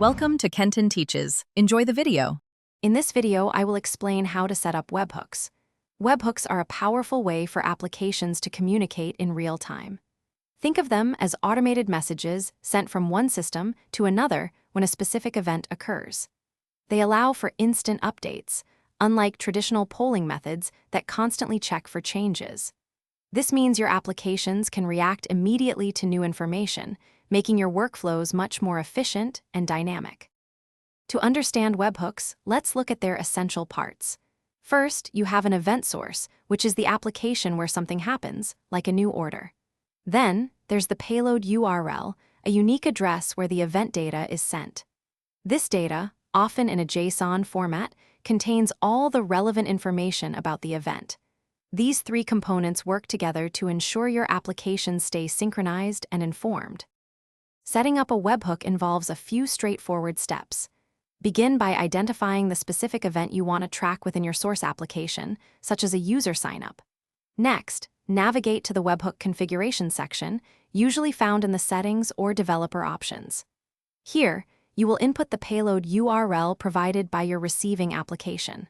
Welcome to Kenton Teaches. Enjoy the video. In this video, I will explain how to set up webhooks. Webhooks are a powerful way for applications to communicate in real time. Think of them as automated messages sent from one system to another when a specific event occurs. They allow for instant updates, unlike traditional polling methods that constantly check for changes. This means your applications can react immediately to new information, making your workflows much more efficient and dynamic. To understand webhooks, let's look at their essential parts. First, you have an event source, which is the application where something happens, like a new order. Then, there's the payload URL, a unique address where the event data is sent. This data, often in a JSON format, contains all the relevant information about the event. These three components work together to ensure your application stays synchronized and informed. Setting up a webhook involves a few straightforward steps. Begin by identifying the specific event you want to track within your source application, such as a user signup. Next, navigate to the webhook configuration section, usually found in the settings or developer options. Here, you will input the payload URL provided by your receiving application.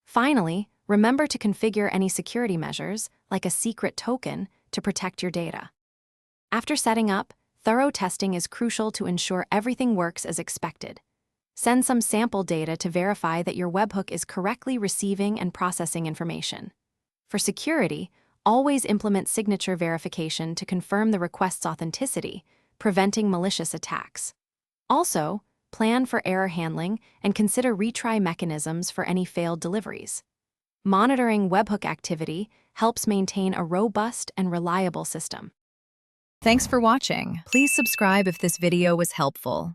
Finally, remember to configure any security measures, like a secret token, to protect your data. After setting up, thorough testing is crucial to ensure everything works as expected. Send some sample data to verify that your webhook is correctly receiving and processing information. For security, always implement signature verification to confirm the request's authenticity, preventing malicious attacks. Also, plan for error handling and consider retry mechanisms for any failed deliveries. Monitoring webhook activity helps maintain a robust and reliable system. Thanks for watching. Please subscribe if this video was helpful.